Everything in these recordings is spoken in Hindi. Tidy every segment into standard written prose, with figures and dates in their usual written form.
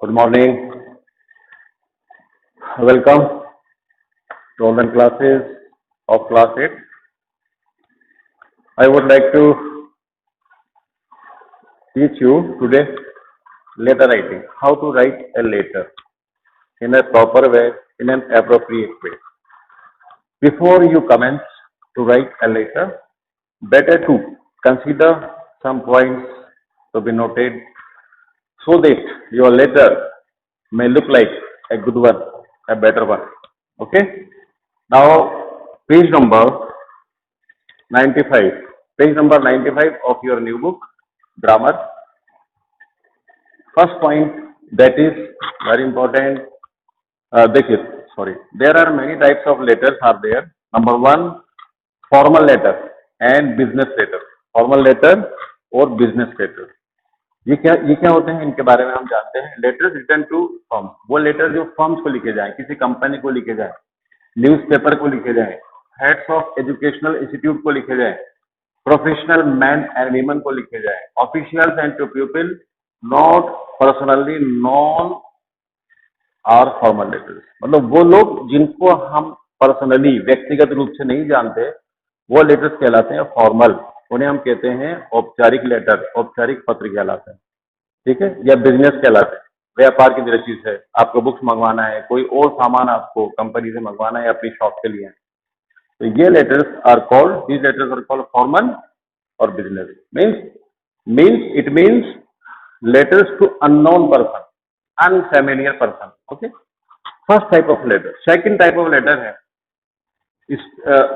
Good morning. Welcome to online classes of class 8. I would like to teach you today letter writing, how to write a letter in a proper way, in an appropriate way. Before you commence to write a letter, better to consider some points to be noted so that your letter may look like a good one, a better one. Okay? Now, page number 95. Page number 95 of your new book, Grammar. First point that is very important. There are many types of letters are there. Number one, formal letter and business letter. Formal letter और business letter. ये क्या होते हैं, इनके बारे में हम जानते हैं. लेटर्स रिटर्न टू फर्म, वो लेटर जो फर्म्स को लिखे जाए, किसी कंपनी को लिखे जाए, न्यूज़पेपर को लिखे जाए, हेड्स ऑफ एजुकेशनल इंस्टीट्यूट को लिखे जाए, प्रोफेशनल मैन एंड वीमन को लिखे जाए, officials and to people not personally known or formal letters. मतलब वो लोग जिनको हम पर्सनली व्यक्तिगत रूप से नहीं जानते, वो लेटर्स कहलाते हैं फॉर्मल. उन्हें हम कहते हैं औपचारिक लेटर, औपचारिक पत्र कहलाते हैं. ठीक है, या बिजनेस कहलाते हैं. व्यापार की दृष्टि से आपको बुक्स मंगवाना है, कोई और सामान आपको कंपनी से मंगवाना है अपनी शॉप के लिए, तो ये letters are called, these letters are called formal और business. It means letters to unknown person, unfamiliar person. Okay, first type of letter. Second type of letter है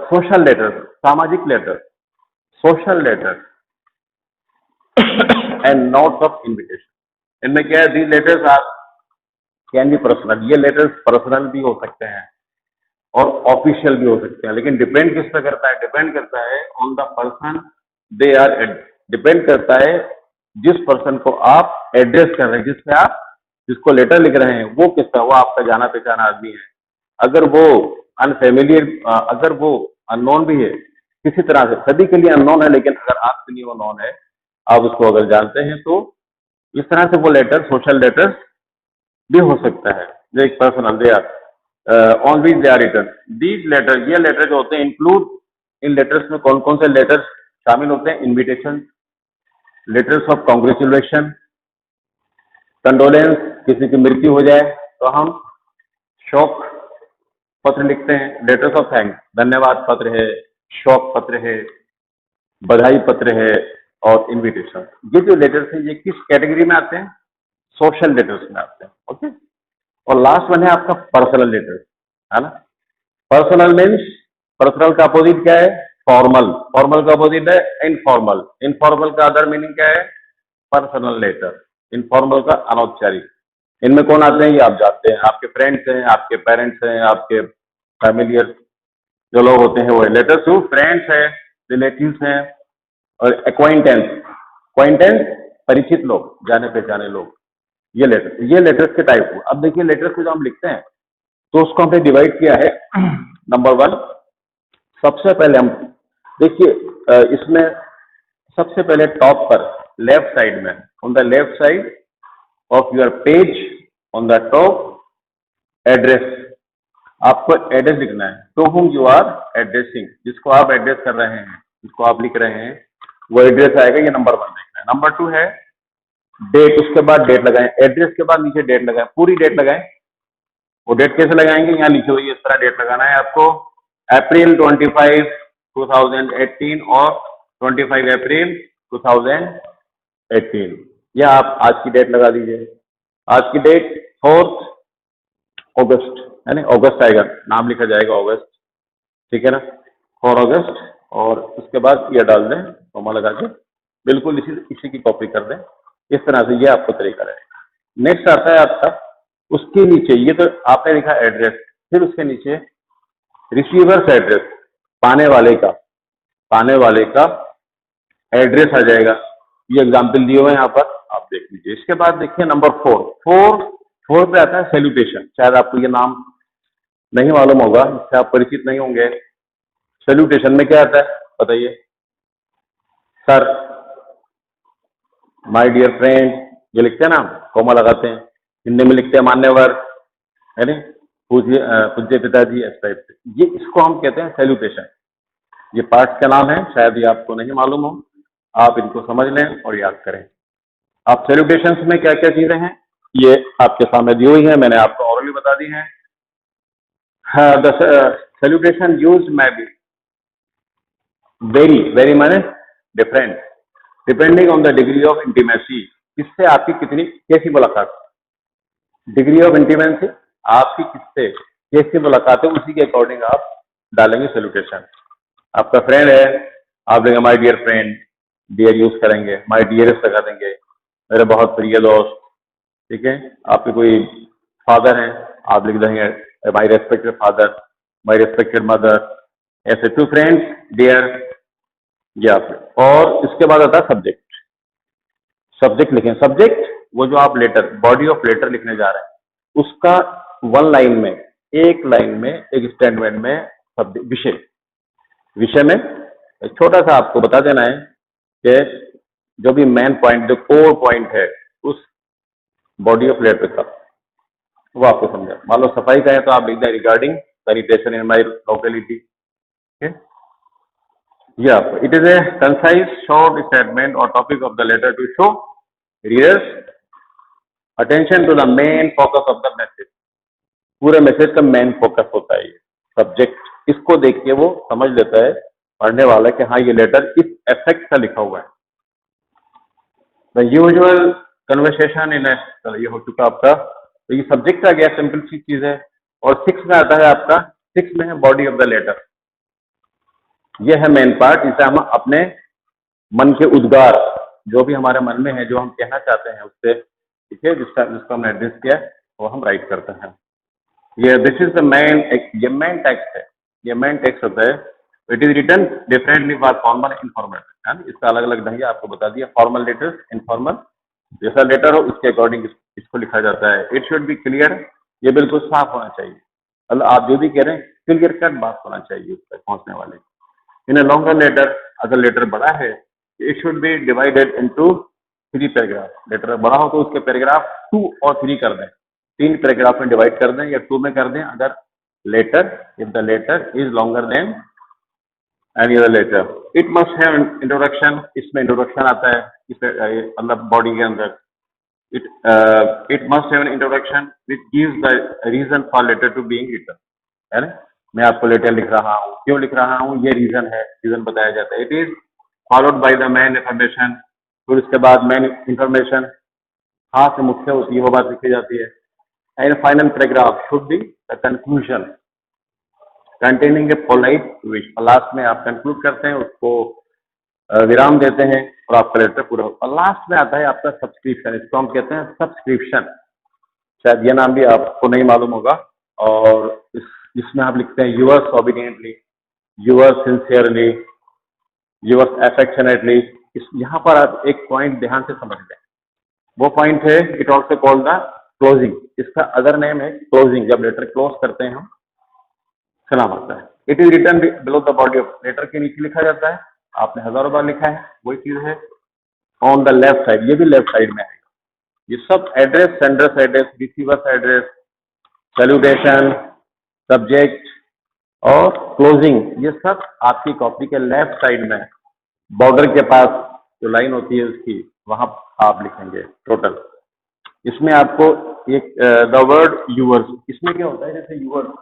सोशल लेटर, सामाजिक letter, social letter and notes of invitation. इनमें क्या है, these letters are can be personal. ये लेटर्स पर्सनल भी हो सकते हैं और ऑफिशियल भी हो सकते हैं, लेकिन डिपेंड किस पे करता है, डिपेंड करता है on the person they are, depend करता है जिस पर्सन को आप एड्रेस कर रहे हैं, जिससे आप जिसको लेटर लिख रहे हैं वो किसका, वो आपका जाना पहचाना आदमी है. अगर वो अनफेमिलियर, अगर वो अननोन भी है किसी तरह से, सभी के लिए अननोन है, लेकिन अगर आपके लिए वो नॉन है, आप उसको अगर जानते हैं, तो इस तरह से वो लेटर सोशल लेटर्स भी हो सकता है. जो एक personal they are on which they are return. These letter, ये लेटर जो होते हैं, इंक्लूड, इन लेटर्स में कौन कौन से लेटर्स शामिल होते हैं, invitation, letters of congratulation, condolence, किसी की मृत्यु हो जाए तो हम शोक पत्र लिखते हैं, लेटर्स ऑफ थैंक्स, धन्यवाद पत्र है, शोक पत्र है, बधाई पत्र है, और इन्विटेशन. ये जो लेटर्स हैं ये किस कैटेगरी में आते हैं, सोशल लेटर्स में आते हैं. ओके, और लास्ट वन है आपका पर्सनल लेटर, है ना. पर्सनल मीन्स, पर्सनल का अपोजिट क्या है, फॉर्मल. फॉर्मल का अपोजिट है इनफॉर्मल. इनफॉर्मल का अदर मीनिंग क्या है, पर्सनल लेटर. इनफॉर्मल का अनौपचारिक. इनमें कौन आते हैं ये आप जानते हैं, आपके फ्रेंड्स हैं, आपके पेरेंट्स हैं, आपके फैमिलियर जो लोग होते हैं वो. लेटर्स टू फ्रेंड्स है, रिलेटिव्स हैं, और एक्वाइंटेंस परिचित लोग, जाने पहचाने लोग. ये लेटर्स के टाइप हुआ. अब देखिए लेटर्स को जो हम लिखते हैं तो उसको हमने डिवाइड किया है. नंबर वन, सबसे पहले हम देखिए इसमें सबसे पहले टॉप पर लेफ्ट साइड में, on the left side of your page, on the top, address. आपको एड्रेस लिखना है, to whom you are addressing, जिसको आप एड्रेस कर रहे हैं, जिसको आप लिख रहे हैं, वो एड्रेस आएगा. ये नंबर वन देखना है. नंबर टू है डेट, उसके बाद डेट लगाएं, एड्रेस के बाद नीचे डेट लगाएं, पूरी डेट लगाएं. वो डेट कैसे लगाएंगे, यहाँ लिखी हुई है, इस तरह डेट लगाना है आपको. अप्रैल 25, 2018 और 25 अप्रैल 2018. या आप आज की डेट लगा दीजिए. आज की डेट 4 अगस्त, है ना, अगस्त आएगा, नाम लिखा जाएगा अगस्त. ठीक है ना, 4 अगस्त, और उसके बाद ये डाल दें कॉमा लगा के, बिल्कुल इसी की कॉपी कर दें. इस तरह से ये आपको तरीका रहेगा. नेक्स्ट आता है आपका, उसके नीचे, ये तो आपने लिखा एड्रेस, फिर उसके नीचे रिसीवर्स एड्रेस, पाने वाले का एड्रेस आ जाएगा. ये एग्जाम्पल दिए हुए हैं यहाँ पर, आप देख लीजिए. इसके बाद देखिए नंबर 4 पे आता है सैल्यूटेशन. शायद आपको ये नाम नहीं मालूम होगा, इससे आप परिचित नहीं होंगे. सैल्यूटेशन में क्या आता है बताइए, सर, माय डियर फ्रेंड, ये लिखते हैं ना, कॉमा लगाते हैं. हिंदी में लिखते हैं मान्यवर, है नहीं, पूज्य पूज्य पिताजी, इस टाइप से। ये इसको हम कहते हैं सैल्यूटेशन। ये पार्ट्स का नाम है, शायद ये आपको नहीं मालूम हो, आप इनको समझ लें और याद करें। आप सैल्यूटेशंस में क्या क्या चीजें हैं ये आपके सामने दी हुई है, मैंने आपको ऑलरेडी बता दी है। The salutation used may be very माने different, depending on the degree of intimacy. किससे आपकी कितनी कैसी मुलाकात, डिग्री ऑफ इंटीमेसी आपकी किससे कैसी मुलाकात है, उसी के अकॉर्डिंग आप डालेंगे सैल्यूटेशन। आपका फ्रेंड है, आप लेंगे my dear friend, dear use करेंगे, माय डियरेस्ट लगा देंगे, मेरे बहुत प्रिय दोस्त, ठीक है। आपके कोई फादर हैं, आप लिख देंगे my respected father, my respected mother, ऐसे टू फ्रेंड्स डियर, या फिर। और इसके बाद आता है सब्जेक्ट। सब्जेक्ट लिखें, सब्जेक्ट वो जो आप लेटर, बॉडी ऑफ लेटर लिखने जा रहे हैं, उसका वन लाइन में, एक लाइन में, एक स्टेटमेंट में सब्जेक्ट, विषय, विषय में एक छोटा सा आपको बता देना है कि जो भी मेन पॉइंट, जो कोर पॉइंट है उस बॉडी ऑफ लेटर का, वो आपको समझा। मान लो सफाई का है तो आप लिख दें regarding sanitation in my locality. Yeah, it is a concise, short statement or topic of the letter to show readers attention to the main focus of the message। पूरे मैसेज का मेन फोकस होता है ये सब्जेक्ट। इसको देख के वो समझ लेता है पढ़ने वाला कि हाँ ये लेटर इस एफेक्ट का लिखा हुआ है। द यूजुअल कन्वर्सेशन इन, ये हो चुका आपका, तो ये सब्जेक्ट आ गया, सिंपल सी चीज है। और 6 में आता है आपका, 6 में है बॉडी ऑफ द लेटर। ये है मेन पार्ट, इसे हम अपने मन के उद्गार, जो भी हमारे मन में है, जो हम कहना चाहते हैं उससे, ठीक है, जिसको हमने एड्रेस किया वो हम राइट करते हैं। ये दिस इज द मेन, ये मेन टेक्स्ट है, ये मेन टेक्स्ट होता है। It is written differently for formal informal, है ना, इसका अलग अलग ढंग आपको बता दिया। फॉर्मल लेटर्स, इनफॉर्मल, जैसा लेटर हो उसके अकॉर्डिंग इसको लिखा जाता है। इट शुड बी क्लियर, ये बिल्कुल साफ होना चाहिए, मतलब आप जो भी कह रहे हैं क्लियर कट बात होना चाहिए उस तक पहुंचने वाले। इन ए लॉन्गर लेटर, अगर लेटर बड़ा है, it should be divided into 3 paragraph. Letter बड़ा हो तो उसके पैराग्राफ 2 और 3 कर दें, 3 पैराग्राफ में डिवाइड कर दें या 2 में कर दें। अगर letter, if the letter is longer than any other letter, it must have introduction. इसमें इंट्रोडक्शन आता है, मतलब बॉडी के अंदर। It must have an introduction which gives the reason for letter to being written, है ना। मैं आपको लेटर लिख रहा हूँ, क्यों लिख रहा हूँ, ये रीजन है, रीजन बताया जाता है। It is followed by the main information, फिर उसके बाद मेन इंफॉर्मेशन खास से मुख्य होती है, वो बात लिखी जाती है। And final paragraph should be the conclusion containing A polite wish. Last में आप कंक्लूड करते हैं, उसको विराम देते हैं और आपका लेटर पूरा होता है। लास्ट में आता है आपका सब्सक्रिप्शन, इसको हम कहते हैं सब्सक्रिप्शन, शायद ये नाम भी आपको नहीं मालूम होगा। और इसमें आप लिखते हैं यूअर्स ऑबिडियंटली, यूअर्स सिंसियरली, यूअर्स एफेक्शनेटली। यहाँ पर आप एक पॉइंट ध्यान से समझ लें, वो पॉइंट है it also called the closing. इसका अदर नेम है क्लोजिंग। जब लेटर क्लोज करते हैं हम, सलाम आता है। It is written below the body of letter, के नीचे लिखा जाता है, आपने हजारों बार लिखा है, वही चीज है। ऑन द लेफ्ट साइड, ये भी लेफ्ट साइड में है। ये सब address, sender's address, receiver's address, salutation, subject और क्लोजिंग, ये सब आपकी कॉपी के लेफ्ट साइड में, बॉर्डर के पास जो लाइन होती है उसकी, वहां आप लिखेंगे टोटल। इसमें आपको एक द वर्ड यूवर्स, इसमें क्या होता है, जैसे यूवर,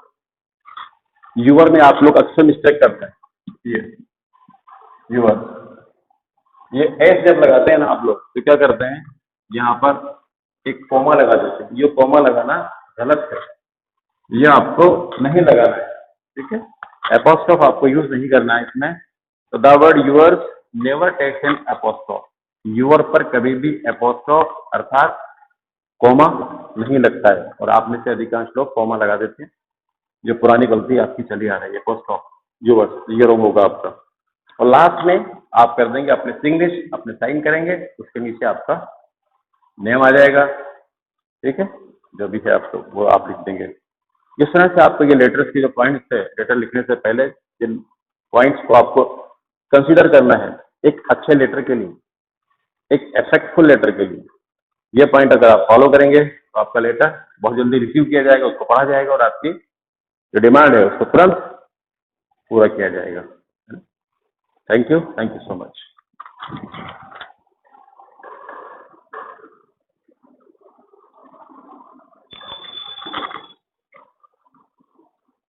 यूवर में आप लोग अक्सर मिस्टेक करते हैं। ये यूवर, ये एस जब लगाते हैं ना आप लोग, तो क्या करते हैं, यहाँ पर एक कोमा लगा देते हैं। ये कोमा लगाना गलत है, ये आपको नहीं लगाना है, ठीक है। एपोस्ट्रोफ आपको यूज नहीं करना है इसमें। तो the word yours never takes an apostrophe, your पर कभी भी एपोस्ट्रोफ अर्थात कोमा नहीं लगता है। और आप में से अधिकांश लोग कोमा लगा देते हैं, जो पुरानी गलती आपकी चली आ रही है। एपोस्ट्रोफ यूअर्स, ये रोंग होगा आपका। और लास्ट में आप कर देंगे अपने सिग्नेचर, अपने साइन करेंगे, उसके नीचे आपका नेम आ जाएगा, ठीक है। जो भी है आपको वो आप लिख देंगे। इस तरह से आपको ये लेटर्स के जो पॉइंट्स है, लेटर लिखने से पहले जिन पॉइंट्स को आपको कंसीडर करना है एक अच्छे लेटर के लिए, एक इफेक्टफुल लेटर के लिए, ये पॉइंट अगर आप फॉलो करेंगे तो आपका लेटर बहुत जल्दी रिसीव किया जाएगा, उसको पढ़ा जाएगा और आपकी जो डिमांड है उसको तुरंत पूरा किया जाएगा। Thank you so much.